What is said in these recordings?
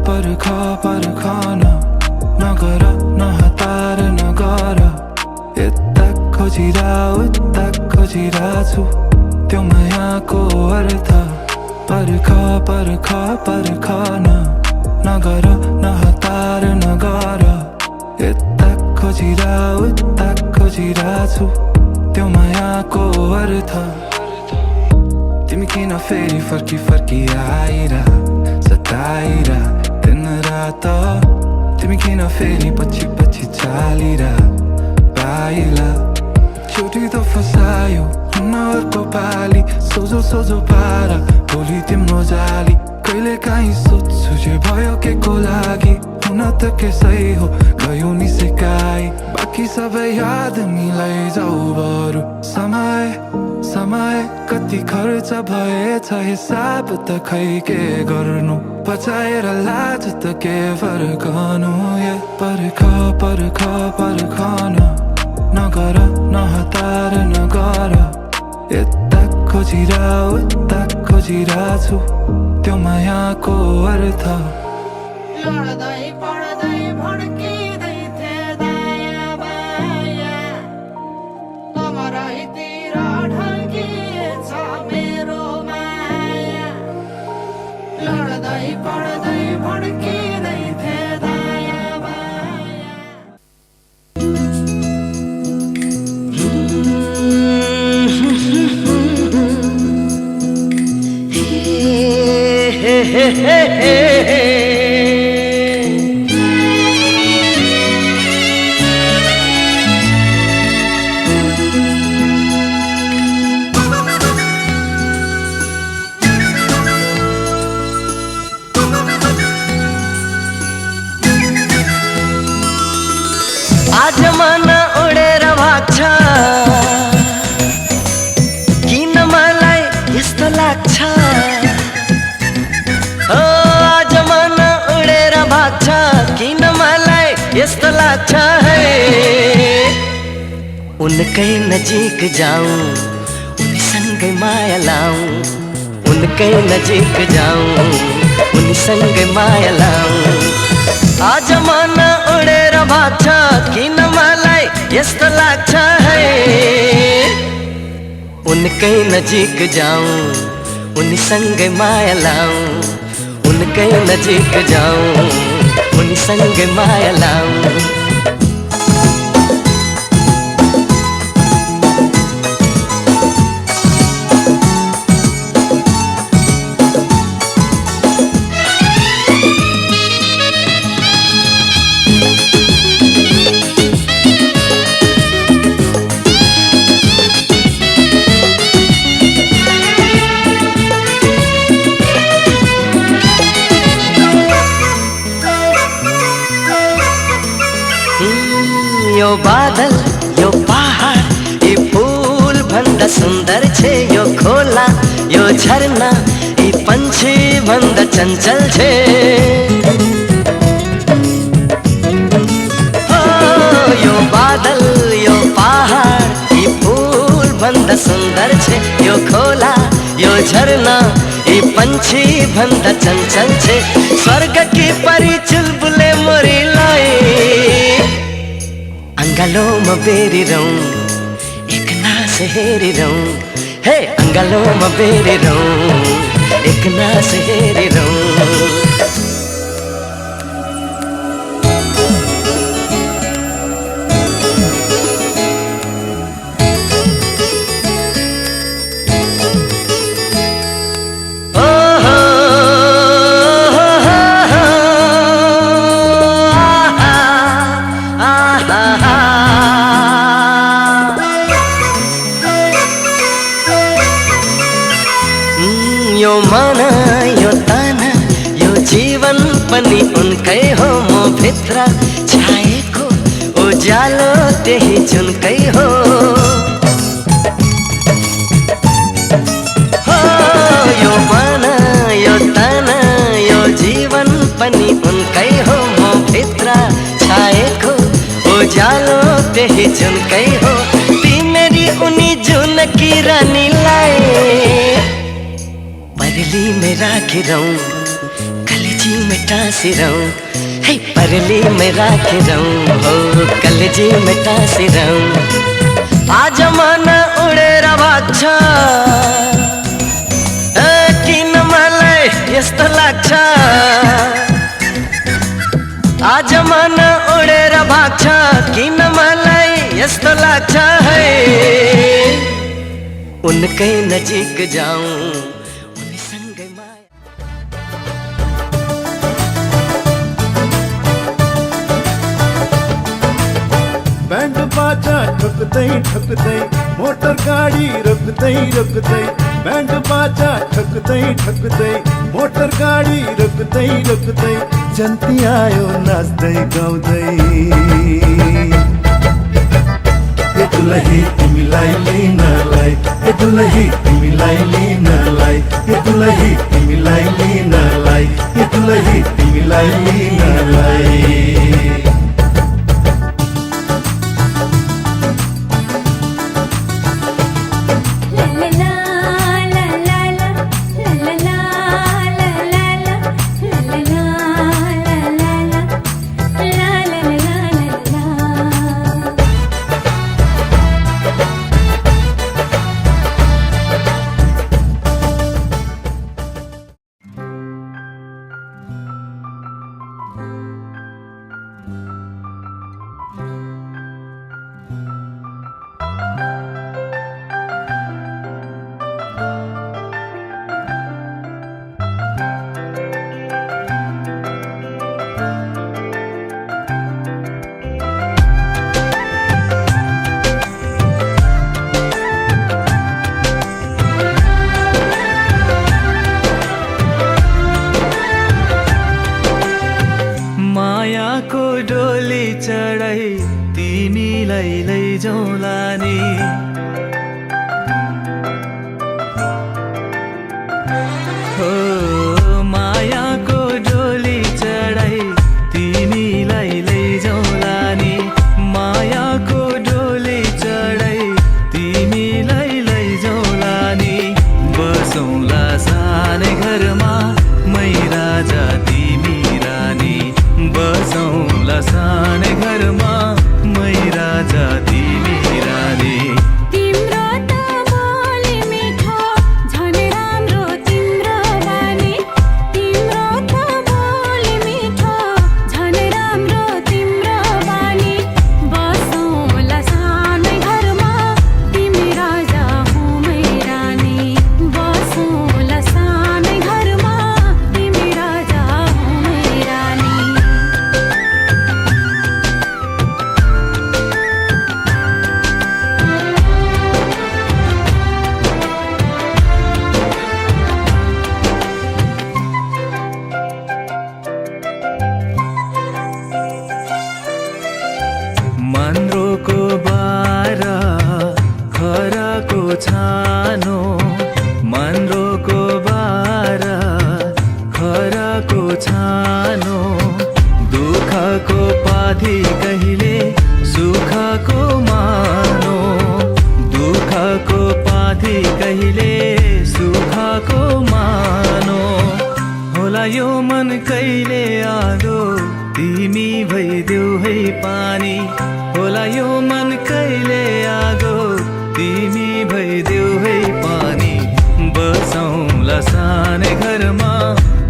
परखा परखाना नगर न हतार नगारा खोजिरहेछु त्यो मायाको अर्थ पर्ख पर्ख पर्खन नगर नहतार नगर यता खोजिरहेछु त्यो मायाको अर्थ तिमी किन फेरि फर्की फर्की आइरा सताइरा दिन रात तिमी किन फेरि पछि पछि चालिरा पाइला छुटी त फसायो न अर्को पाली सोझो सोझो पारा भोलि तिम्रो जाली कहिले काहीँ सोध्छु जे भयो के को लागि हुन त के सही हो गयो नि सिकाइ बाँकी सबै याद मिलाइ जाऊ बरु समय समय कति खर्च भएछ हिसाब त खै के गर्नु बचाएर लाज त के फर्कनु पर्ख पर्ख पर्खन नगर नहतार नगर यता खोजिरहेछु त्यो मायाको अर्थ लड्दै पढ्दै भड्किँदै थिए दायाँ बायाँ तमरैतिर ढल्किएछ मेरो माया लड्दै पढ्दै भड्किँदै थिए दायाँ बायाँ आज मन उडेर भाग्छ किन मलाई यस्तो लाग्छ आज मन उडेर भाग्छ किन मलाई यस्तो लाग्छ है उनकै नजिक जाऊं उनीसँगै माया लाऊं उनकै नजिक जाऊं उनीसँगै माया लाऊं आज मन उडेर भाग्छ किन मलाई यस्तो लाग्छ है उनकै नजिक जाऊं उनीसँगै माया लाऊं उनकै नजिक जाऊं उनीसँगै माया लाऊं यो बादल यो पहाड यी फूल भन्दा सुन्दर छे यो खोला यो झरना यी पंछी भन्दा चञ्चल छे यो बादल यो पहाड यी फूल भन्दा सुन्दर छे यो खोला यो झरना यी पंछी भन्दा चञ्चल छे स्वर्ग की परी चुलबुले मोरीलाई अंगालोमा बेरिरौं एक नास हेरिरौं हे अंगालोमा बेरिरौं एक नास हेरिरौं यो मन यो तन यो जीवन पनि उनकै हो म भित्र छाएको उज्यालो त्यही जुनकै हो यो मन यो तन यो जीवन पनि उनकै हो म भित्र छाएको उज्यालो त्यही जुनकै हो तिमीरी उनी जुनकी रानीलाई परली में राखिरौं कलेजी में टाँसिरौं है परली में राखिरौं हो कलेजी में टाँसिरौं आज मन उडेर भाग्छ किन मलाई यस्तो लाग्छ आज मन उडेर भाग्छ किन मलाई यस्तो लाग्छ है उनकै नजिक जाऊं उनीसँगै माया बैंड बाजा ठुक्दै ठुक्दै मोटर गाडी रोक्दै रोक्दै बैंड बाजा ठुक्दै ठुक्दै मोटर गाडी रोक्दै रोक्दै जन्ती आयो नाच्दै गाउँदै ए दुलही तिमीलाई लिनलाई ए दुलही तिमीलाई लिनलाई ए दुलही तिमीलाई लिनलाई ए दुलही तिमीलाई लिनलाई मायाको डोली चढाई तिमीलाई लैजाउँला नि हो मायाको डोली चढाई तिमीलाई लैजाउँला नि मायाको डोली चढाई तिमीलाई लैजाउँला नि बसौँला सानै घरमा मै राजा तिमी रानी बसौँला सानै घरमा मै राजा तिमी रानी तिम्रो त बोली मिठो झन् राम्रो तिम्रो बानी तिम्रो त बोली मिठो झन् राम्रो तिम्रो बानी बसौँला सानै घरमा तिमी राजा हुँ मै रानी बसौँला सानै घरमा तिमी राजा हुँ मै रानी मन्द्रोको बारा खराको छानो मन्द्रोको बारा खराको छानो दुःखको पाथी कहिले सुखको मानो दुःखको पाथी कहिले सुखको मानो होला यो मन कहिले आगो तिमी भइदेऊ है पानी होला यो मन कहिले आगो तिमी भइदेऊ है पानी बसौँला सानै घरमा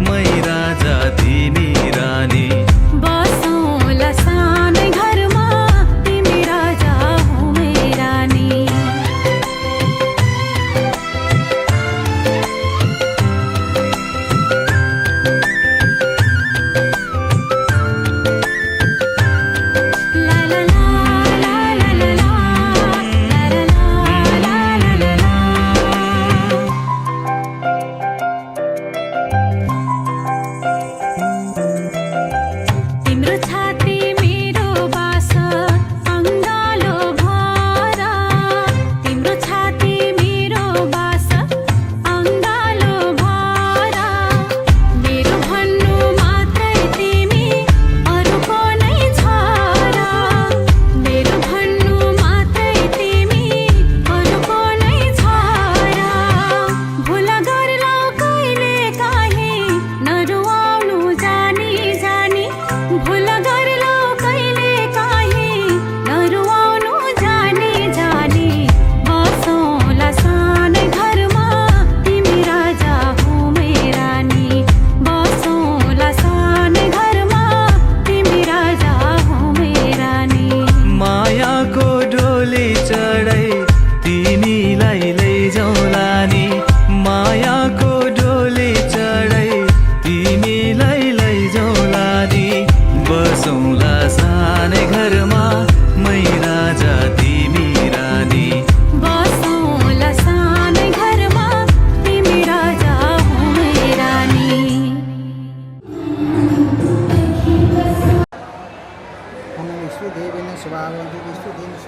मै राजा तिमी रानी बसौँला सानै घरमा तिमी राजा हुँ मै रानी ला ला ला ला ला ला ला ला ला ला ला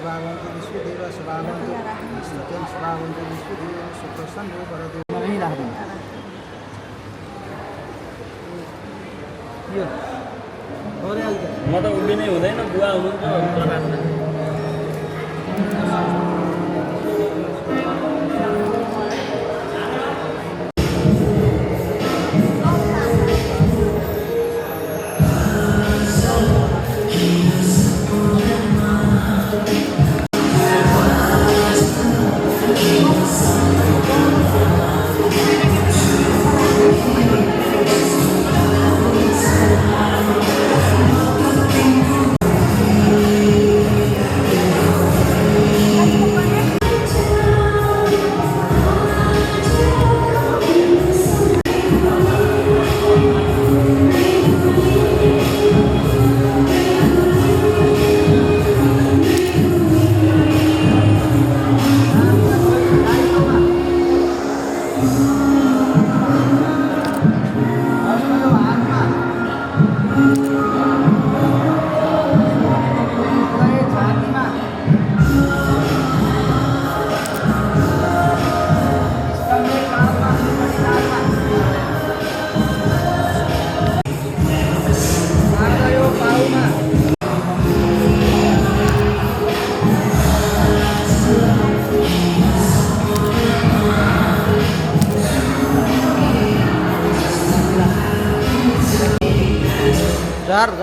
श्रावन्ति विश्वदेव श्रावन्ति सत्यं श्रावन्ति विश्वदेव सुप्रसन्न वरदे मलाई राख्नु यो अरे म त उभिनै हुँदैन बुवा हुनुहुन्छ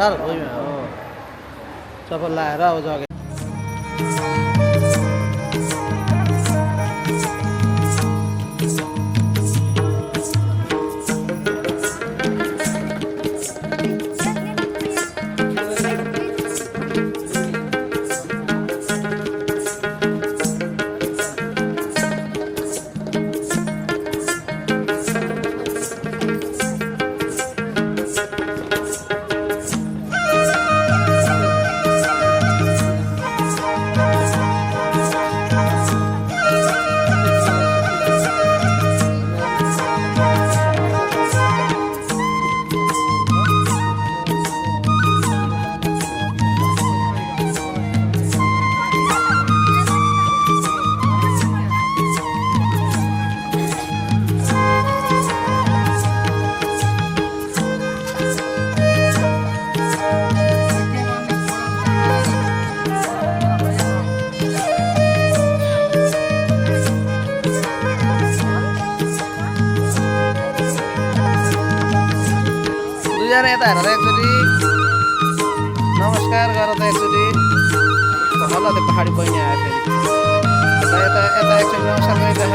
जार भुइँमा हो चप्पल लाएर अब जगे दुईजना यता हेरेर एकचोटि नमस्कार गर त एकचोटि हल्ला त्यो पहाडी बहिनी आयो फेरि यता यता एकचोटि नमस्कार गरिरह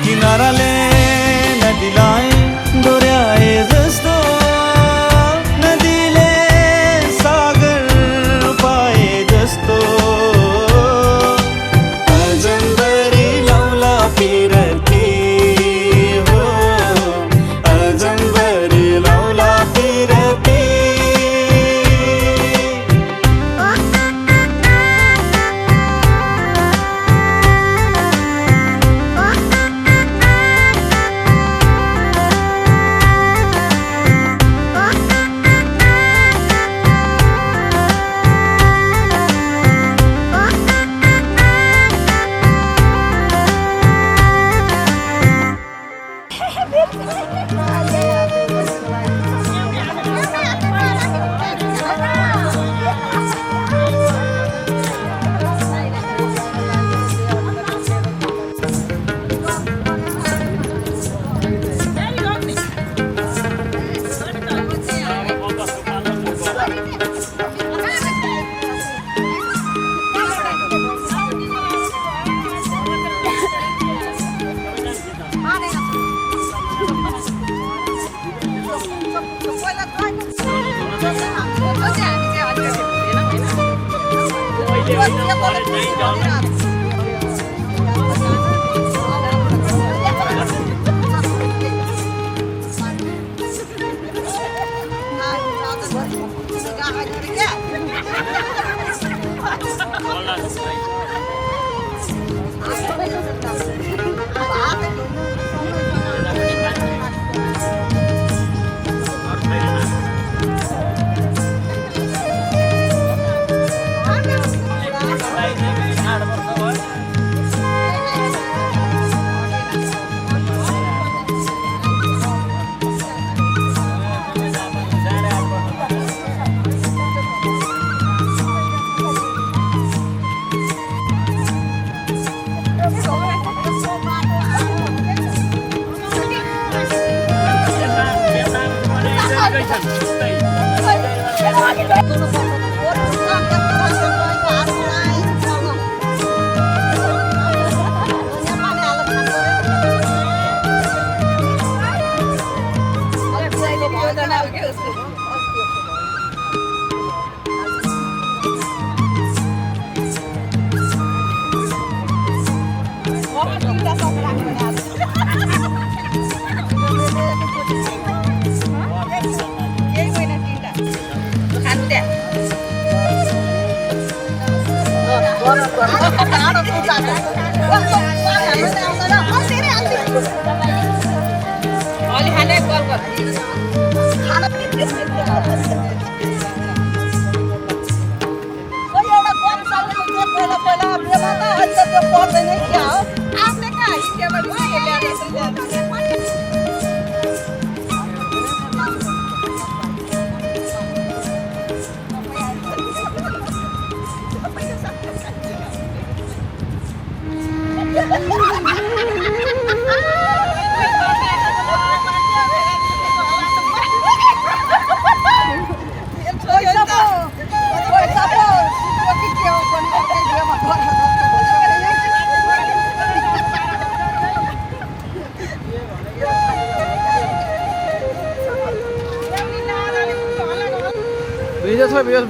किनाराले नदीलाई दोहोऱ्याए जस्तो नदीले सागर पाए जस्तो अजम्बरी लौला पिरती हो अजम्बरी लौला पिरती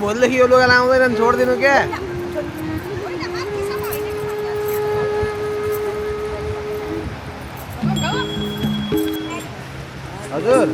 भोलिदेखि यो लुगा लाउँदैन छोडिदिनु क्या हजुर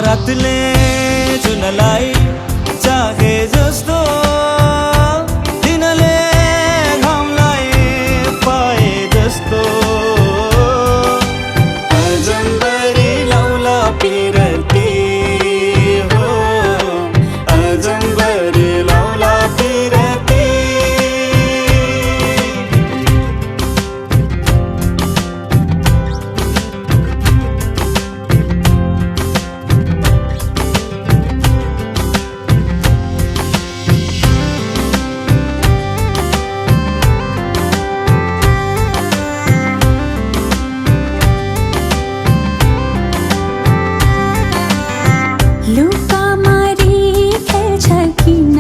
रातले जुनलाई चाहे जस्तो दिनले घामलाई पाए जस्तो अजम्बरी लौला पिरती हो अजम्बरी लौला पिरती लुका मारी खेल्छ किन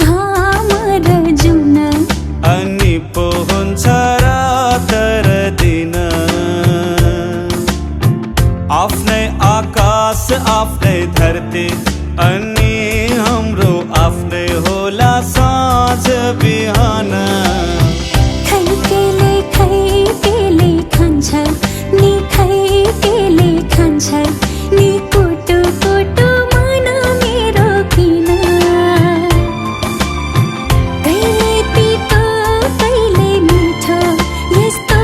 घाम र जुन अनि पो हुन्छ रात र दिन आफ्नै आकाश आफ्नै धरती अनि हाम्रो आफ्नै होला साँझ बिहान खैकेले खान्छ नि खैकेले खान्छ नि कुटु कुटु मन मेरो किन कहिले तितो कहिले मिठो यस्तो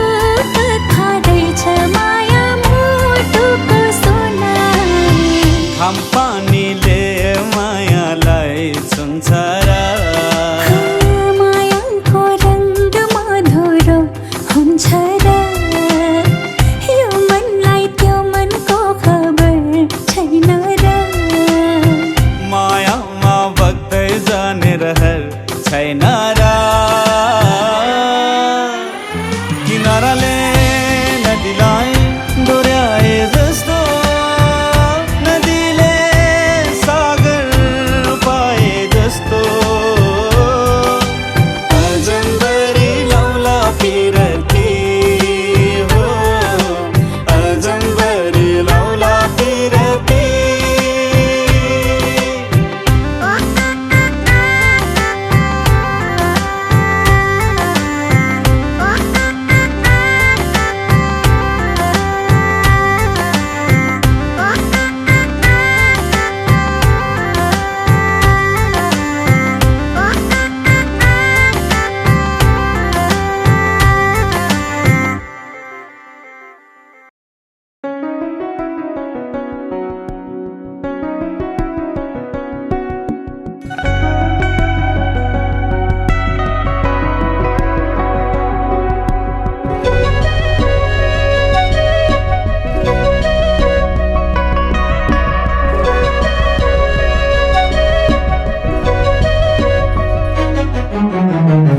कथा रहेछ माया मुटुको सोना घाम पानीले मायालाई छुन्छ र मायाको रङ्ग मधुरो हुन्छ र यो मनलाई त्यो मनको खबर छैन र मायामा बग्दै जाने रहर छैन र किनाराले नदीलाई डोर्याए जस्तो नदीले सागर पाए जस्तो अजम्बरी लौला पिरती हो अजम्बरी लौला पिरती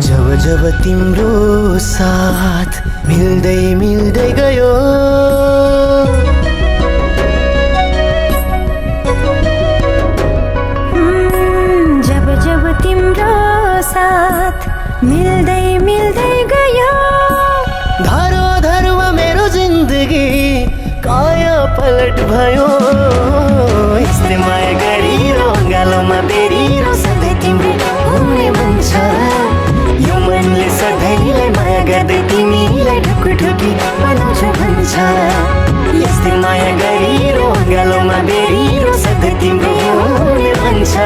जब जब तिम्रो साथ मिल्दै मिल्दै गयो मिल्दै मिल्दै गयो धरो धरुवा मेरो जिन्दगी काया पलट भयो यस्तै माया गरिरो गालोमा बेरिरो सधैँ तिम्रो हुने मन छ यो मनले सधैँलाई माया गर्दै तिमीलाई ढुकुढुकी बनाउँछु भन्छ यस्तै माया गरिरो गालोमा बेरिरो सधैँ तिम्रो हुने मन छ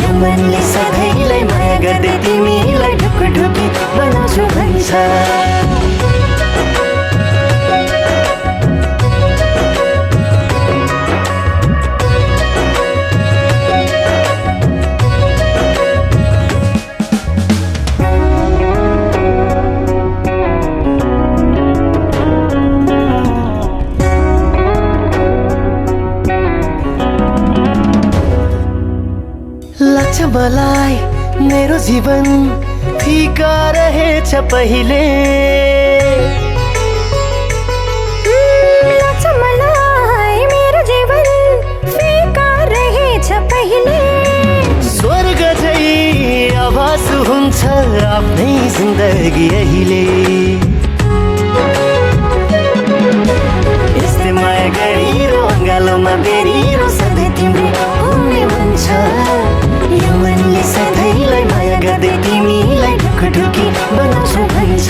यो मनले सधैँलाई माया गर्दै तिमीलाई ढुकुढुकी बनाउँछु भन्छ लाग्छ मलाई मेरो जीवन फिका रहेछ पहिले लाग्छ मलाई मेरो जीवन फिका रहेछ पहिले स्वर्ग चाहिँ आभास हुन्छ आफ्नै जिन्दगी अहिले यस्तै माया गरिरो गालोमा बेरिरो सधैँ तिम्रो हुने मन छ यो मनले सधैँलाई माया गर्दै तिमीलाई ढुकुढुकी बनाउँछु भन्छ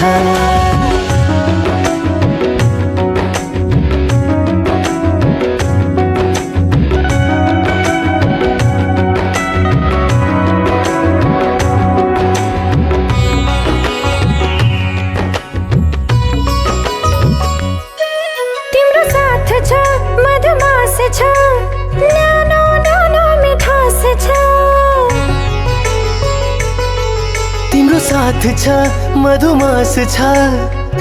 तिम्रो साथ छ मधुमास छ न्यानो न्यानो मिठास छ तिम्रो साथ छ मधुमास छ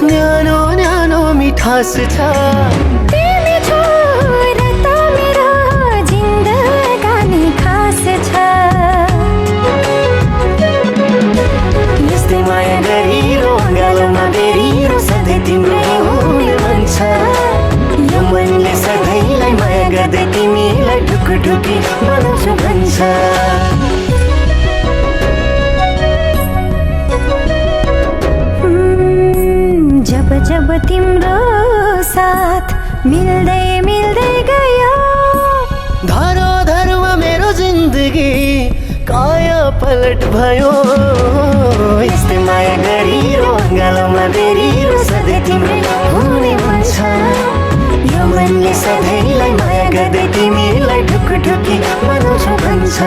न्यानो न्यानो मिठास छ तिमी छौ र त मेरो जिन्दगानी खास छ यस्तै माया गरिरो गालोमा बेरिरो सधैँ तिम्रो हुने मन छ यो मनले सधैँलाई माया गर्दै तिमीलाई ढुकुढुकी बनाउँछु भन्छ जब जब तिम्रो साथ मिल्दै मिल्दै गयो धरो धरुवा मेरो जिन्दगी काया पलट भयो यस्तै माया गरिरो गालोमा बेरिरो सधैँ तिम्रो हुने मन छ यो मनले सधैँलाई माया गर्दै तिमीलाई ढुकुढुकी बनाउँछु भन्छ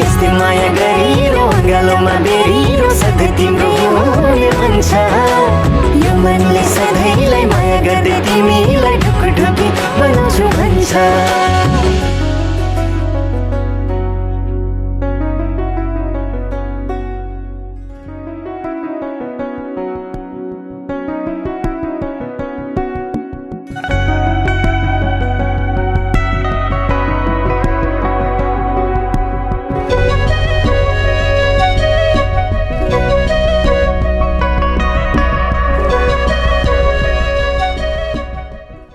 यस्तै माया गरिरो गालोमा बेरिरो सधैँ तिम्रो हुने मन छ यो मनले सधैँलाई माया गर्दै तिमीलाई ढुकुढुकी बनाउँछु भन्छ